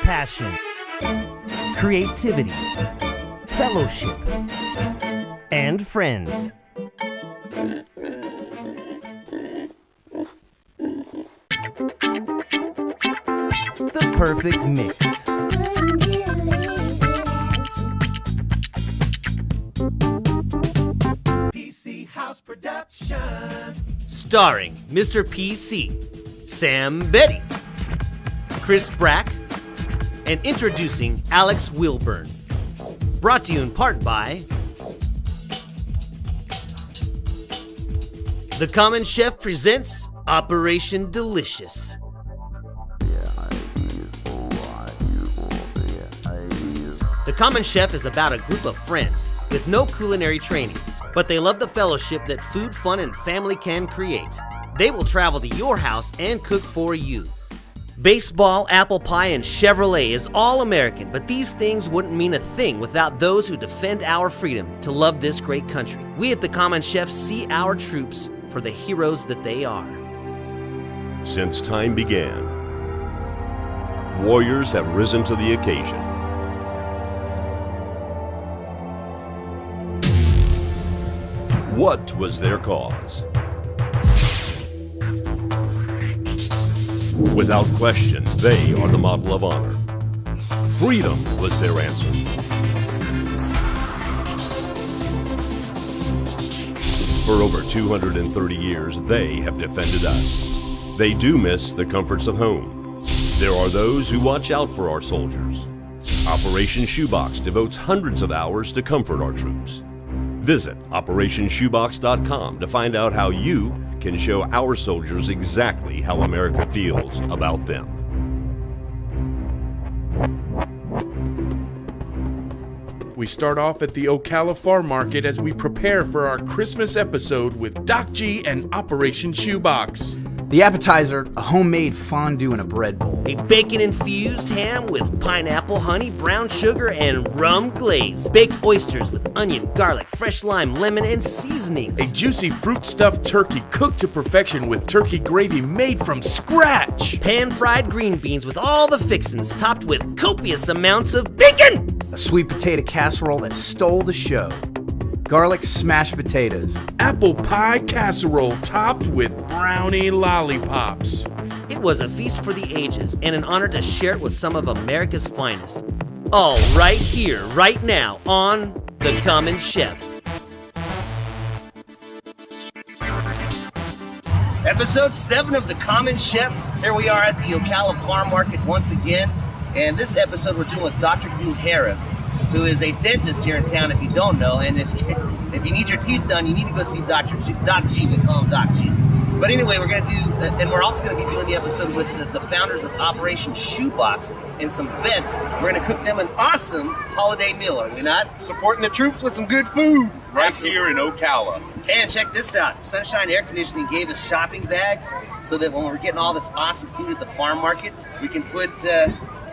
passion, creativity, fellowship, and friends. The perfect mix. PC House Productions. Starring Mr. PC, Sam Betty, Chris Brack, and introducing Alex Wilburn. Brought to you in part by The Common Chef presents Operation Delicious. The Common Chef is about a group of friends with no culinary training, but they love the fellowship that food, fun, and family can create. They will travel to your house and cook for you. Baseball, apple pie, and Chevrolet is all American, but these things wouldn't mean a thing without those who defend our freedom to love this great country. We at The Common Chef see our troops for the heroes that they are. Since time began, warriors have risen to the occasion. What was their cause? Without question, they are the model of honor. Freedom was their answer. For over 230 years, they have defended us. They do miss the comforts of home. There are those who watch out for our soldiers. Operation Shoebox devotes hundreds of hours to comfort our troops. Visit OperationShoebox.com to find out how you can show our soldiers exactly how America feels about them. We start off at the Ocala Farm Market as we prepare for our Christmas episode with Doc G and Operation Shoebox. The appetizer, a homemade fondue in a bread bowl. A bacon-infused ham with pineapple, honey, brown sugar, and rum glaze. Baked oysters with onion, garlic, fresh lime, lemon, and seasonings. A juicy fruit-stuffed turkey cooked to perfection with turkey gravy made from scratch. Pan-fried green beans with all the fixins topped with copious amounts of bacon. A sweet potato casserole that stole the show. Garlic smashed potatoes. Apple pie casserole topped with brownie lollipops. It was a feast for the ages and an honor to share it with some of America's finest. All right here, right now, on The Common Chef. Episode 7 of The Common Chef. Here we are at the Ocala Farm Market once again. And this episode we're doing with Dr. Gil Harif, who is a dentist here in town, if you don't know. And if you need your teeth done, you need to go see Doc G. We call him Doc G. But anyway, we're going to do, and we're also going to be doing the episode with the founders of Operation Shoebox and some vets. We're going to cook them an awesome holiday meal, are we not? Supporting the troops with some good food right here in Ocala. And check this out. Sunshine Air Conditioning gave us shopping bags so that when we're getting all this awesome food at the farm market, we can put...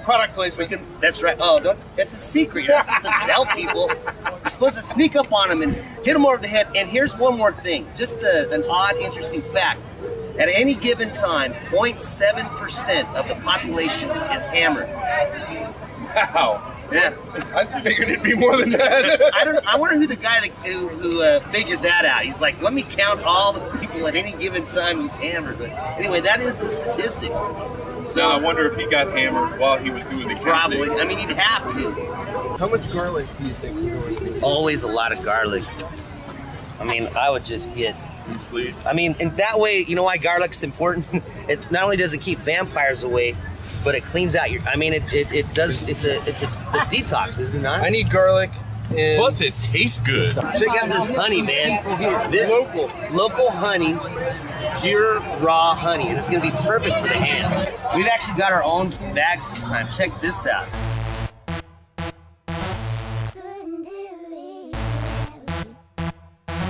Product placement. That's right. Oh, that's a secret. You're not supposed to tell people. You're supposed to sneak up on them and hit them over the head. And here's one more thing. Just an odd, interesting fact. At any given time, 0.7% of the population is hammered. Wow. Yeah. I figured it'd be more than that. I don't know. I wonder who the guy who figured that out. He's like, let me count all the people at any given time who's hammered. But anyway, that is the statistic. So I wonder if he got hammered while he was doing the Probably. counting. I mean, he'd have to. How much garlic do you think you're going to Always a lot of garlic. I mean, I would just get... sleeve? I mean, in that way, you know why garlic's important? It not only does it keep vampires away, but it cleans out your... I mean, it does... It's a detox, is it not? I need garlic. And plus, it tastes good. Check out this honey, man. This local honey, pure raw honey, and it's gonna be perfect for the ham. We've actually got our own bags this time. Check this out.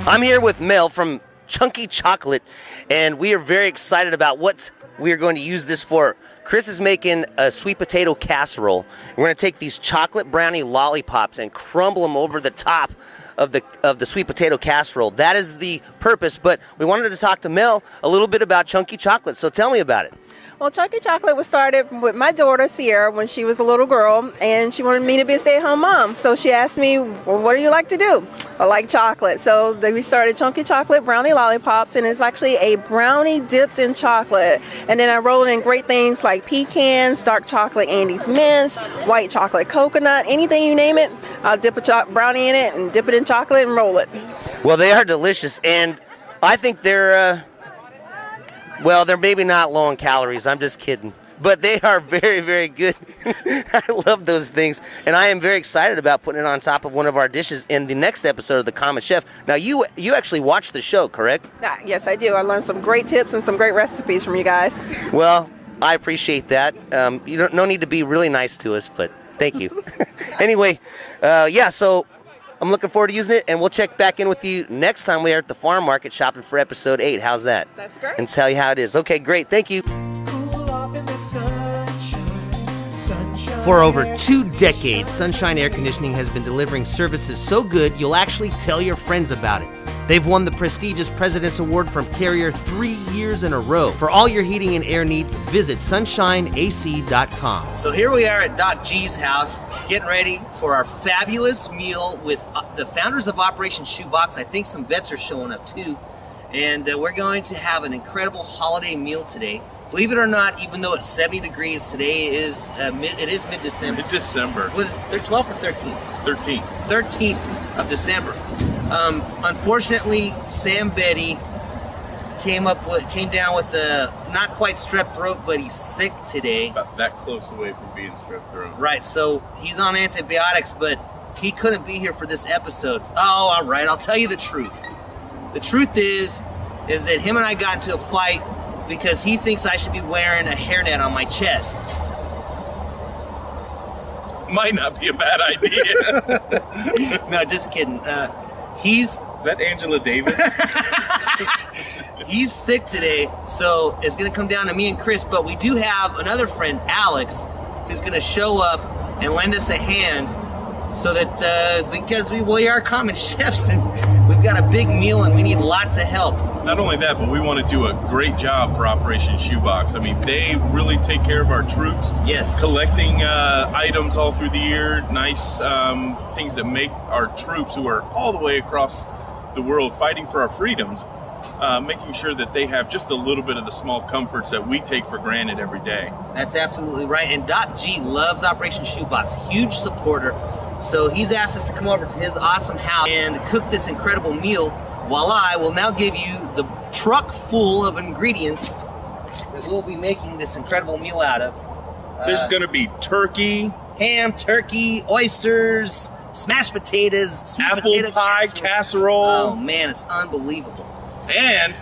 I'm here with Mel from Chunky Chocolate, and we are very excited about what we are going to use this for. Chris is making a sweet potato casserole. We're going to take these chocolate brownie lollipops and crumble them over the top of the sweet potato casserole. That is the purpose, but we wanted to talk to Mel a little bit about Chunky Chocolate, so tell me about it. Well, Chunky Chocolate was started with my daughter, Sierra, when she was a little girl, and she wanted me to be a stay-at-home mom. So she asked me, well, what do you like to do? I like chocolate. So we started Chunky Chocolate Brownie Lollipops, and it's actually a brownie dipped in chocolate. And then I roll it in great things like pecans, dark chocolate Andes Mints, white chocolate coconut, anything you name it. I'll dip a brownie in it and dip it in chocolate and roll it. Well, they are delicious, and I think they're, well, they're maybe not low in calories. I'm just kidding. But they are very, very good. I love those things. And I am very excited about putting it on top of one of our dishes in the next episode of The Common Chef. Now, you actually watch the show, correct? Yes, I do. I learned some great tips and some great recipes from you guys. Well, I appreciate that. You no need to be really nice to us, but thank you. Anyway, yeah, so I'm looking forward to using it, and we'll check back in with you next time we are at the farm market shopping for episode 8. How's that? That's great. And tell you how it is. Okay, great. Thank you. Cool off in the sunshine, sunshine. For over 2 decades, Sunshine Air Conditioning has been delivering services so good you'll actually tell your friends about it. They've won the prestigious President's Award from Carrier 3 years in a row. For all your heating and air needs, visit sunshineac.com. So here we are at Doc G's house, getting ready for our fabulous meal with the founders of Operation Shoebox. I think some vets are showing up too. And we're going to have an incredible holiday meal today. Believe it or not, even though it's 70 degrees, today is mid-December. Mid-December. What is it? They're 12th or 13th? 13th. 13th of December. Unfortunately, Sam Betty came down with the not quite strep throat, but he's sick today. About that close away from being strep throat. Right, so he's on antibiotics, but he couldn't be here for this episode. Oh, all right, I'll tell you the truth. The truth is that him and I got into a fight because he thinks I should be wearing a hairnet on my chest. Might not be a bad idea. No, just kidding. Is that Angela Davis? He's sick today, so it's going to come down to me and Chris, but we do have another friend, Alex, who's going to show up and lend us a hand so that, because we are common chefs and we've got a big meal and we need lots of help. Not only that, but we want to do a great job for Operation Shoebox. I mean, they really take care of our troops. Yes. Collecting items all through the year, nice things that make our troops who are all the way across the world fighting for our freedoms, making sure that they have just a little bit of the small comforts that we take for granted every day. That's absolutely right. And Doc G loves Operation Shoebox, huge supporter. So he's asked us to come over to his awesome house and cook this incredible meal, while I will now give you the truck full of ingredients that we'll be making this incredible meal out of. There's going to be turkey, ham, turkey, oysters, smashed potatoes, sweet apple potato pie casserole. Oh man, it's unbelievable. And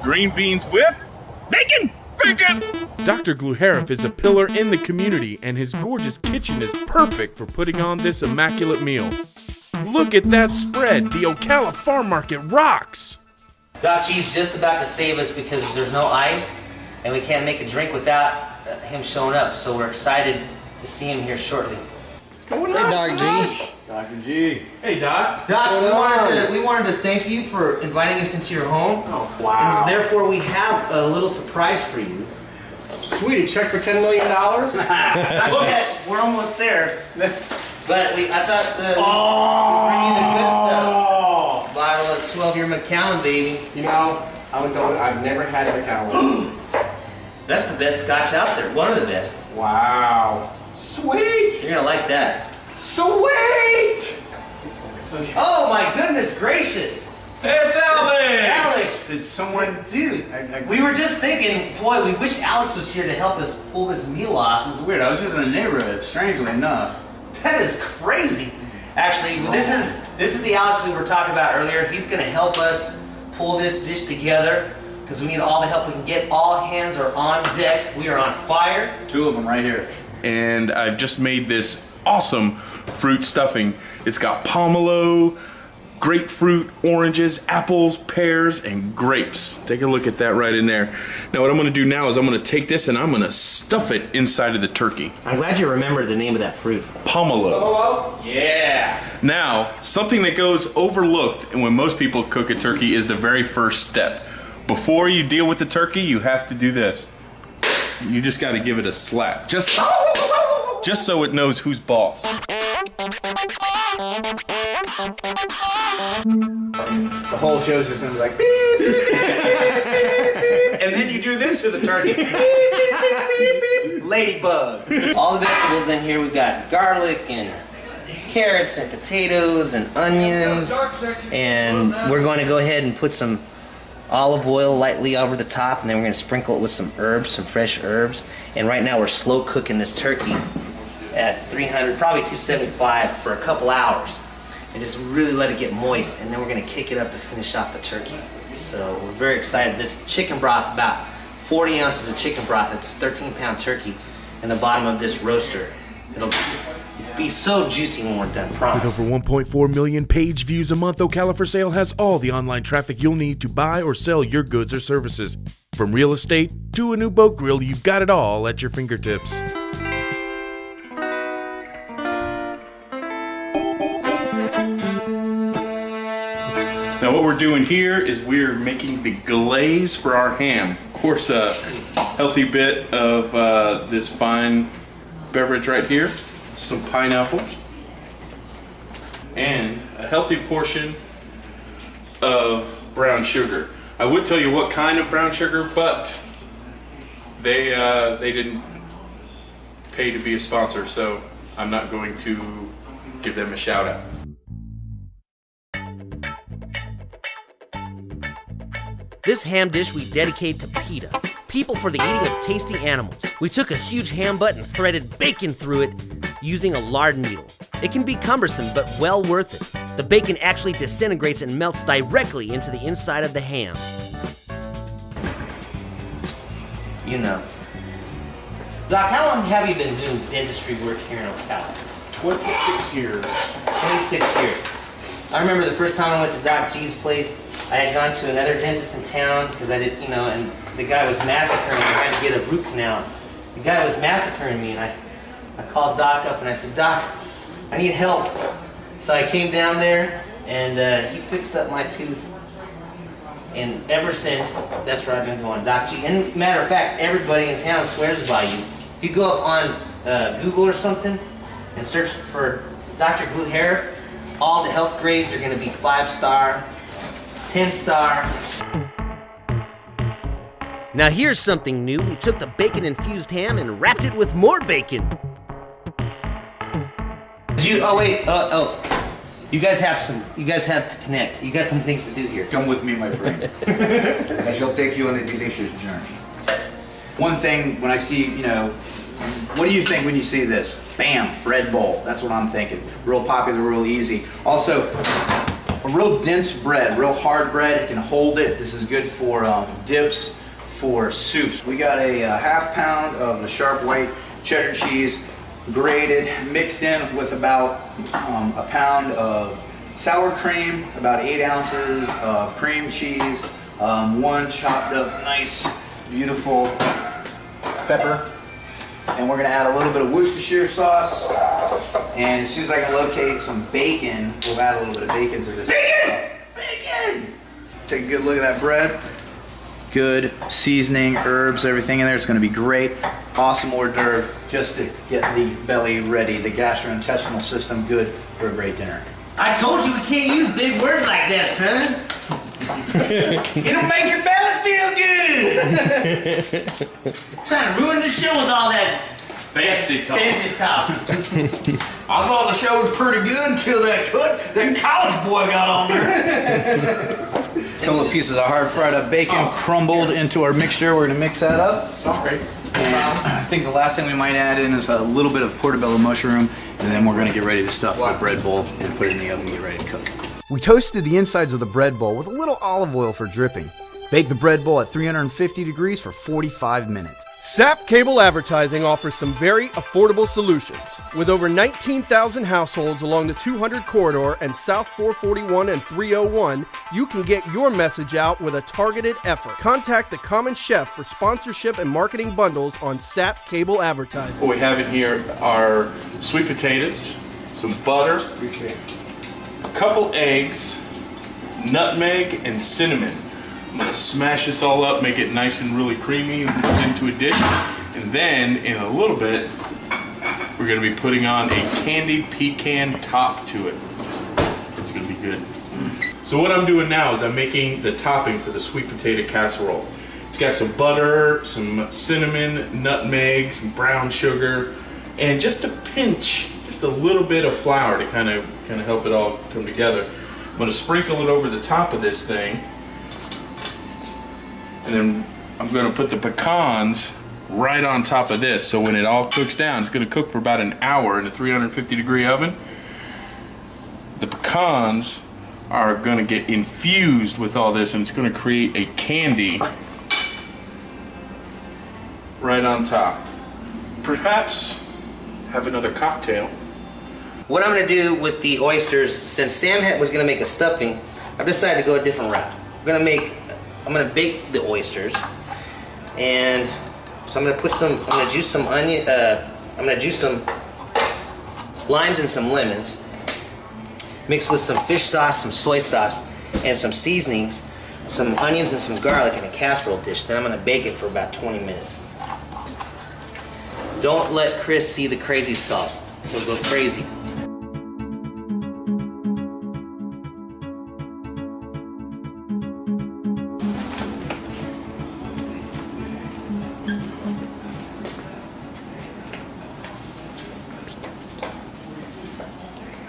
green beans with bacon. Bacon! Dr. Gluharif is a pillar in the community, and his gorgeous kitchen is perfect for putting on this immaculate meal. Look at that spread! The Ocala Farm Market rocks! Doc G's just about to save us because there's no ice, and we can't make a drink without him showing up, so we're excited to see him here shortly. Hey, Doc G. Dr. G. Hey, Doc. Doc, we wanted to thank you for inviting us into your home. Oh, wow. And therefore, we have a little surprise for you. Sweet, a check for $10 million? Not yet. We're almost there. But I thought we'd bring you the good stuff. Bottle of 12-year Macallan, baby. You know, I've never had Macallan. That's the best scotch out there. One of the best. Wow. Sweet. You're gonna like that. Sweet. Oh my goodness gracious! It's Alvin! Alex! Did someone... Dude, we were just thinking, boy, we wish Alex was here to help us pull this meal off. It was weird. I was just in the neighborhood, strangely enough. That is crazy. Actually, this is the Alex we were talking about earlier. He's gonna help us pull this dish together because we need all the help we can get. All hands are on deck. We are on fire. 2 of them right here. And I've just made this awesome fruit stuffing. It's got pomelo, grapefruit, oranges, apples, pears, and grapes. Take a look at that right in there. Now what I'm gonna do now is I'm gonna take this and I'm gonna stuff it inside of the turkey. I'm glad you remembered the name of that fruit. Pomelo. Pomelo? Yeah. Now, something that goes overlooked and when most people cook a turkey is the very first step. Before you deal with the turkey, you have to do this. You just got to give it a slap, just so it knows who's boss. The whole show's just gonna be like, beep, beep, beep, beep, beep, and then you do this to the turkey. Beep, beep, beep, beep. Ladybug. All the vegetables in here, we've got garlic and carrots and potatoes and onions. And we're going to go ahead and put some olive oil lightly over the top, and then we're going to sprinkle it with some herbs, some fresh herbs. And right now we're slow cooking this turkey at 300, probably 275 for a couple hours. And just really let it get moist, and then we're gonna kick it up to finish off the turkey. So we're very excited. This chicken broth, about 40 ounces of chicken broth, it's a 13-pound turkey in the bottom of this roaster. It'll be so juicy when we're done, promise. With over 1.4 million page views a month, Ocala for Sale has all the online traffic you'll need to buy or sell your goods or services. From real estate to a new boat grill, you've got it all at your fingertips. Now what we're doing here is we're making the glaze for our ham. Of course, a healthy bit of this fine beverage right here, some pineapple, and a healthy portion of brown sugar. I would tell you what kind of brown sugar, but they didn't pay to be a sponsor, so I'm not going to give them a shout out. This ham dish we dedicate to PETA, People for the Eating of Tasty Animals. We took a huge ham butt and threaded bacon through it using a lard needle. It can be cumbersome, but well worth it. The bacon actually disintegrates and melts directly into the inside of the ham. You know. Doc, how long have you been doing dentistry work here in Ocala? 26 years. 26 years. I remember the first time I went to Doc G's place, I had gone to another dentist in town because I did, and the guy was massacring me, trying to get a root canal. The guy was massacring me, and I called Doc up and I said, Doc, I need help. So I came down there and he fixed up my tooth. And ever since, that's where I've been going, Doc G. And matter of fact, everybody in town swears by you. If you go up on Google or something and search for Dr. Glue Harif, all the health grades are going to be 5-star, 10-star. Now here's something new. We took the bacon-infused ham and wrapped it with more bacon. You guys have to connect. You got some things to do here. Come with me, my friend. I shall take you on a delicious journey. One thing, when I see, what do you think when you see this? Bam, bread bowl. That's what I'm thinking. Real popular, real easy. Also, a real dense bread, real hard bread. It can hold it. This is good for dips, for soups. We got a half pound of the sharp white cheddar cheese, grated, mixed in with about a pound of sour cream, about 8 ounces of cream cheese, one chopped up nice, beautiful pepper, and we're gonna add a little bit of Worcestershire sauce, and as soon as I can locate some bacon, we'll add a little bit of bacon to this. Bacon! Bacon! Take a good look at that bread. Good seasoning, herbs, everything in there. It's gonna be great. Awesome hors d'oeuvre just to get the belly ready, the gastrointestinal system good for a great dinner. I told you we can't use big words like that, son. It'll make your belly feel good. Trying to ruin the show with all that fancy talk. I thought the show was pretty good until that college boy got on there. A couple of pieces of hard fried up bacon crumbled into our mixture. We're gonna mix that up. Sorry. And I think the last thing we might add in is a little bit of portobello mushroom, and then we're gonna get ready to stuff the bread bowl and put it in the oven and get ready to cook. We toasted the insides of the bread bowl with a little olive oil for dripping. Bake the bread bowl at 350 degrees for 45 minutes. SAP Cable Advertising offers some very affordable solutions. With over 19,000 households along the 200 corridor and South 441 and 301, you can get your message out with a targeted effort. Contact the Common Chef for sponsorship and marketing bundles on SAP Cable Advertising. What we have in here are sweet potatoes, some butter, a couple eggs, nutmeg, and cinnamon. I'm gonna smash this all up, make it nice and really creamy, and put it into a dish. And And then in a little bit, we're gonna be putting on a candied pecan top to it. It's gonna be good. So what I'm doing now is I'm making the topping for the sweet potato casserole. It's got some butter, some cinnamon, nutmeg, some brown sugar, and just a pinch, just a little bit of flour to kind of help it all come together. I'm gonna sprinkle it over the top of this thing, and then I'm gonna put the pecans right on top of this. So when it all cooks down, it's gonna cook for about an hour in a 350-degree oven. The pecans are gonna get infused with all this, and it's gonna create a candy right on top. Perhaps have another cocktail. What I'm gonna do with the oysters, since Sam was gonna make a stuffing, I've decided to go a different route. I'm gonna bake the oysters, and so I'm gonna juice some onion, I'm gonna juice some limes and some lemons, mixed with some fish sauce, some soy sauce, and some seasonings, some onions and some garlic in a casserole dish. Then I'm gonna bake it for about 20 minutes. Don't let Chris see the crazy salt. He'll go crazy.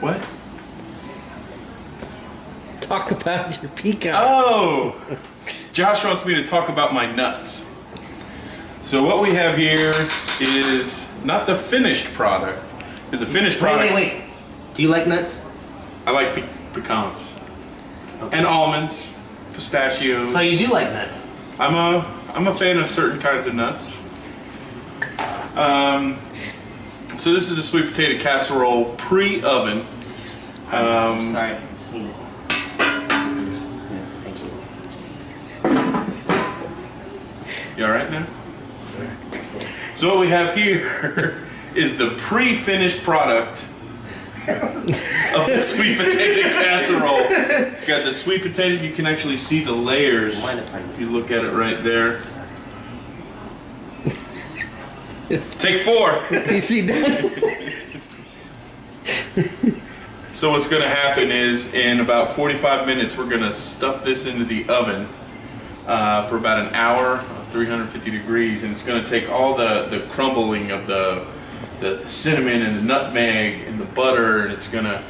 What? Talk about your pecans. Oh! Josh wants me to talk about my nuts. So what we have here is not the finished product. It's a finished product. Wait. Do you like nuts? I like pecans. Okay. And almonds, pistachios. So you do like nuts? I'm a fan of certain kinds of nuts. So this is a sweet potato casserole pre-oven. Sorry, I've seen it. Thank you. You all right now? So what we have here is the pre-finished product of the sweet potato casserole. You got the sweet potatoes. You can actually see the layers if you look at it right there. Take 4. PC done. So what's going to happen is in about 45 minutes we're going to stuff this into the oven for about an hour, 350 degrees, and it's going to take all the crumbling of the cinnamon and the nutmeg and the butter, and it's going to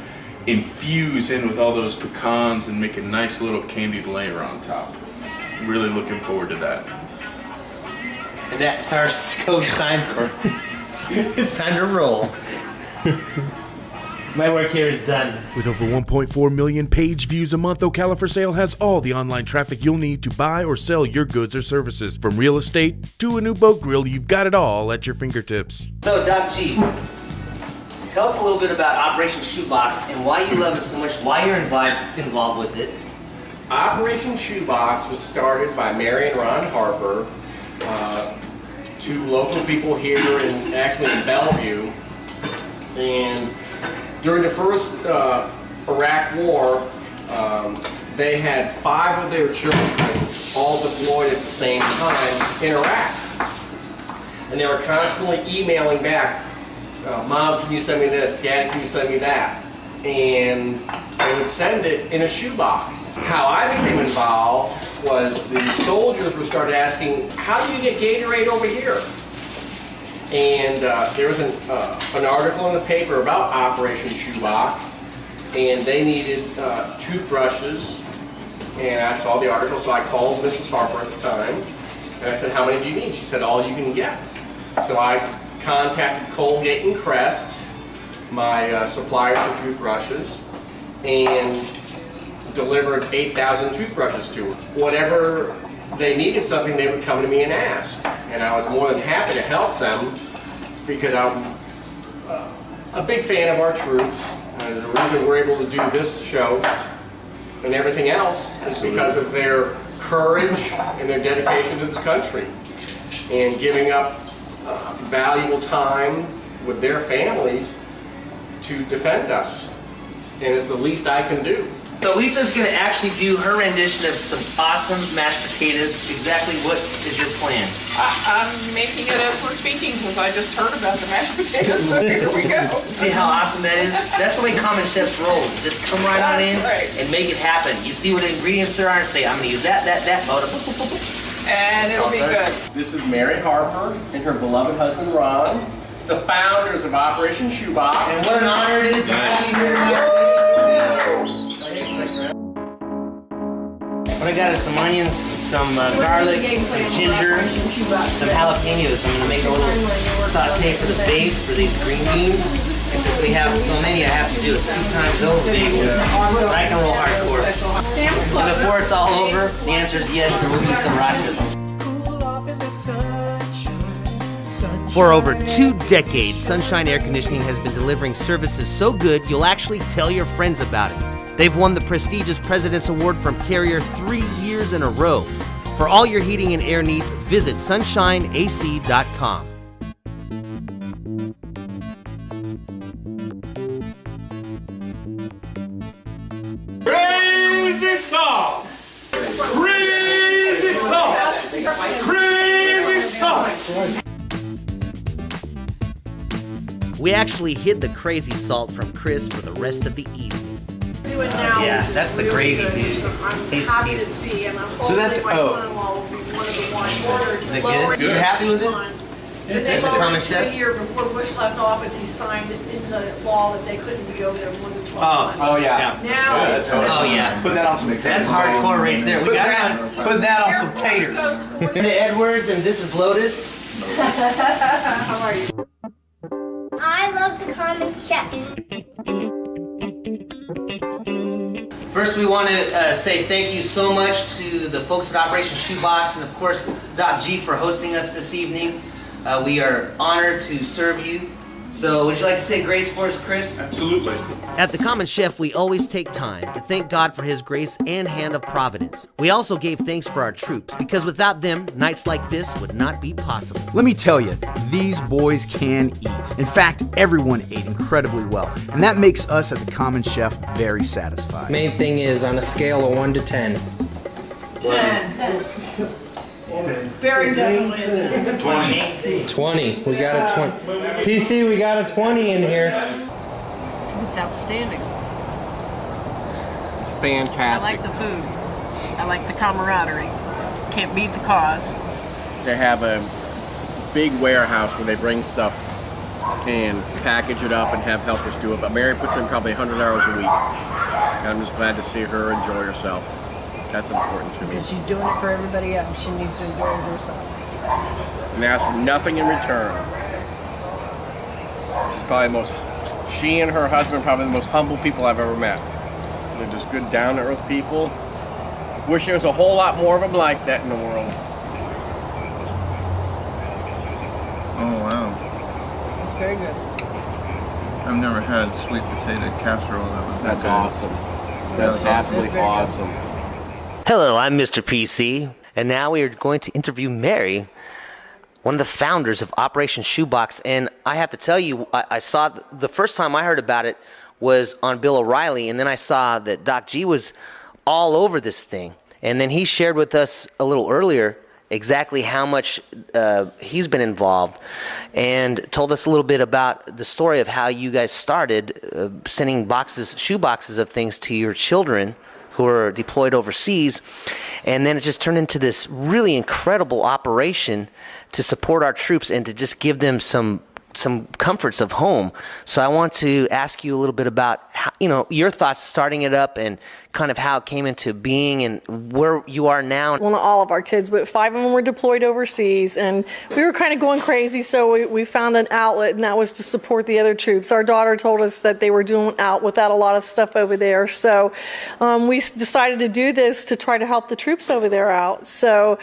infuse in with all those pecans and make a nice little candied layer on top. Really looking forward to that. And that's our code time for. It's time to roll. My work here is done. With over 1.4 million page views a month, Ocala for Sale has all the online traffic you'll need to buy or sell your goods or services. From real estate to a new boat grill, you've got it all at your fingertips. So, Doc G, tell us a little bit about Operation Shoebox and why you love it so much, why you're involved with it. Operation Shoebox was started by Mary and Ron Harper, two local people here in Bellevue, and during the first Iraq War, they had 5 of their children all deployed at the same time in Iraq, and they were constantly emailing back, Mom, can you send me this? Dad, can you send me that? And they would send it in a shoebox. How I became involved was the soldiers would start asking, how do you get Gatorade over here? And there was an article in the paper about Operation Shoebox, and they needed toothbrushes, and I saw the article, so I called Mrs. Harper at the time, and I said, how many do you need? She said, all you can get. So I contacted Colgate and Crest, my suppliers of toothbrushes, and delivered 8,000 toothbrushes to them. Whatever they needed something, they would come to me and ask. And I was more than happy to help them because I'm a big fan of our troops. The reason we're able to do this show and everything else is because of their courage and their dedication to this country and giving up valuable time with their families to defend us. And it's the least I can do. So Letha's gonna actually do her rendition of some awesome mashed potatoes. Exactly what is your plan? I'm making it as we're speaking because I just heard about the mashed potatoes, so here we go. See how awesome that is? That's the way common chefs roll. Just come right on in and make it happen. You see what ingredients there are and say, I'm gonna use that. And it'll be good. This is Mary Harper and her beloved husband Ron, the founders of Operation Shoebox. And what an honor it is to have you here. What I got is some onions, some garlic, some ginger, some jalapenos. I'm gonna make a little saute for the base for these green beans. And since we have so many, I have to do it 2 times over, baby. I can roll hardcore. And before it's all over, the answer is yes, there will be some sriracha. For over 2 decades, Sunshine Air Conditioning has been delivering services so good you'll actually tell your friends about it. They've won the prestigious President's Award from Carrier 3 years in a row. For all your heating and air needs, visit sunshineac.com. Crazy sauce! Crazy sauce! Crazy sauce! We actually hid the crazy salt from Chris for the rest of the evening. Yeah, that's the gravy, dude. Taste the piece. So that, Is it good? You're happy with it? Is it common chef? A year before Bush left office, he signed it into law that they couldn't be over there more than 12 months. Oh yeah. Now, Oh yeah. Put that on some That's hardcore right there. Put that on some taters. Linda Edwards, and this is Lotus. How are you? I love the common chef. First, we want to say thank you so much to the folks at Operation Shoebox and, of course, Doc G for hosting us this evening. We are honored to serve you. So, would you like to say grace for us, Chris? Absolutely. At The Common Chef, we always take time to thank God for His grace and hand of providence. We also gave thanks for our troops, because without them, nights like this would not be possible. Let me tell you, these boys can eat. In fact, everyone ate incredibly well, and that makes us at The Common Chef very satisfied. Main thing is, on a scale of 1 to 10. 10. Very definitely. 20. We got a 20. PC, we got a 20 in here. It's outstanding. It's fantastic. I like the food. I like the camaraderie. Can't beat the cause. They have a big warehouse where they bring stuff and package it up and have helpers do it. But Mary puts in probably 100 hours a week. And I'm just glad to see her enjoy herself. That's important to me. She's doing it for everybody else. She needs to enjoy it herself. And ask for nothing in return. She's probably she and her husband probably the most humble people I've ever met. They're just good, down-to-earth people. Wish there was a whole lot more of them like that in the world. Oh wow. It's very good. I've never had sweet potato casserole that was That's good. awesome. That's absolutely awesome. Hello, I'm Mr. PC, and now we are going to interview Mary, one of the founders of Operation Shoebox. And I have to tell you, I saw the first time I heard about it was on Bill O'Reilly, and then I saw that Doc G was all over this thing. And then he shared with us a little earlier exactly how much he's been involved, and told us a little bit about the story of how you guys started sending shoe boxes of things to your children who are deployed overseas. And then it just turned into this really incredible operation to support our troops and to just give them some comforts of home. So I want to ask you a little bit about how, your thoughts starting it up and kind of how it came into being and where you are now. Well, not all of our kids, but 5 of them were deployed overseas, and we were kind of going crazy, so we found an outlet, and that was to support the other troops. Our daughter told us that they were doing out without a lot of stuff over there, so we decided to do this to try to help the troops over there out. So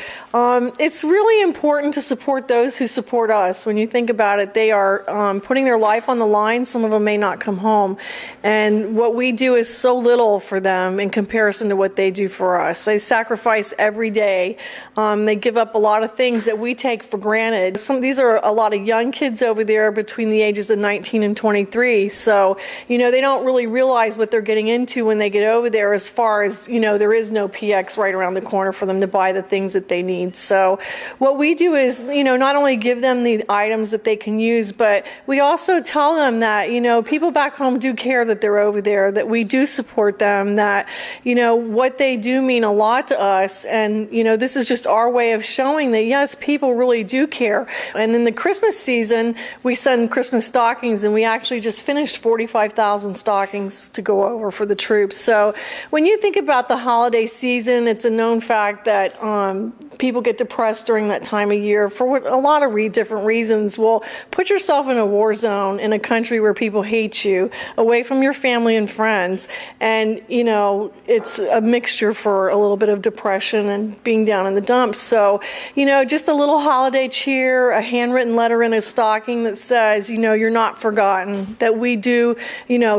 it's really important to support those who support us. When you think about it, they are putting their life on the line. Some of them may not come home, and And what we do is so little for them in comparison to what they do for us. They sacrifice every day. They give up a lot of things that we take for granted. These are a lot of young kids over there between the ages of 19 and 23. So, they don't really realize what they're getting into when they get over there, as far as, there is no PX right around the corner for them to buy the things that they need. So what we do is, not only give them the items that they can use, but we also tell them that, people back home do care that they're over there, that we do support them, that, what they do mean a lot to us. And, this is just our way of showing that, yes, people really do care. And in the Christmas season, we send Christmas stockings, and we actually just finished 45,000 stockings to go over for the troops. So when you think about the holiday season, it's a known fact that people get depressed during that time of year for a lot of different reasons. Well, put yourself in a war zone in a country where people hate you, away from your family and friends, and it's a mixture for a little bit of depression and being down in the dumps. So just a little holiday cheer, a handwritten letter in a stocking that says you're not forgotten, that we do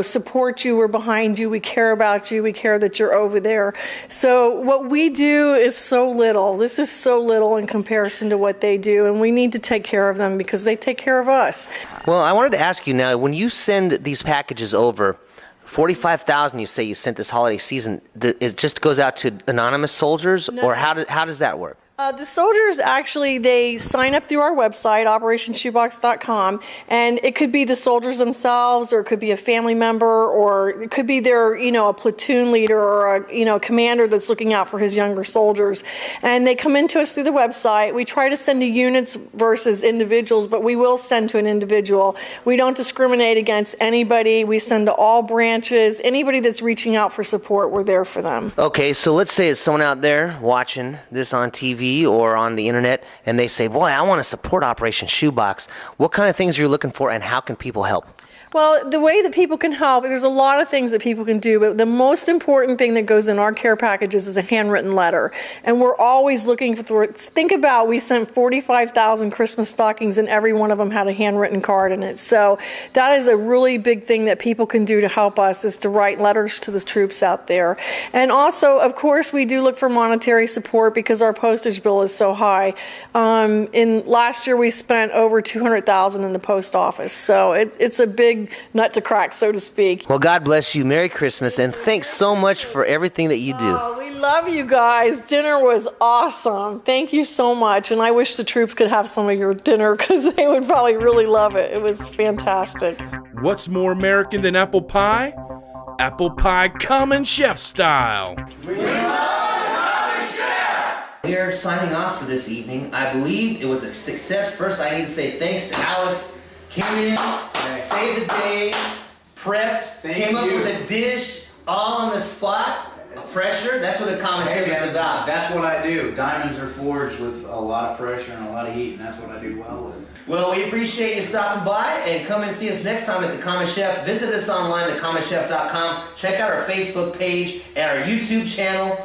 support you, we're behind you, we care about you, we care that you're over there. So what we do is so little. This is so little in comparison to what they do, and we need to take care of them because they take care of us. Well, I wanted to ask you now, when you send these packages over, 45,000 you say you sent this holiday season, it just goes out to anonymous soldiers? No. Or how does that work? The soldiers actually, they sign up through our website, operationshoebox.com, and it could be the soldiers themselves, or it could be a family member, or it could be their, a platoon leader, or a commander that's looking out for his younger soldiers. And they come into us through the website. We try to send to units versus individuals, but we will send to an individual. We don't discriminate against anybody. We send to all branches. Anybody that's reaching out for support, we're there for them. Okay, so let's say it's someone out there watching this on TV or on the internet, and they say, boy, I want to support Operation Shoebox. What kind of things are you looking for, and how can people help? Well, the way that people can help, there's a lot of things that people can do, but the most important thing that goes in our care packages is a handwritten letter. And we're always looking for, think about, we sent 45,000 Christmas stockings, and every one of them had a handwritten card in it. So that is a really big thing that people can do to help us, is to write letters to the troops out there. And also, of course, we do look for monetary support because our postage bill is so high. In last year, we spent over $200,000 in the post office. So it's a big nut to crack, so to speak. Well, God bless you. Merry Christmas, and thanks so much for everything that you do. Oh, we love you guys. Dinner was awesome. Thank you so much, and I wish the troops could have some of your dinner because they would probably really love it. It was fantastic. What's more American than apple pie? Apple pie common chef style. We are signing off for this evening. I believe it was a success. First, I need to say thanks to Alex. Came in, saved the day, prepped, came up with a dish, all on the spot. Pressure, that's what a common chef is about. That's what I do. Diamonds are forged with a lot of pressure and a lot of heat, and that's what I do well with. Well, we appreciate you stopping by, and come and see us next time at The Common Chef. Visit us online at thecommonchef.com. Check out our Facebook page and our YouTube channel.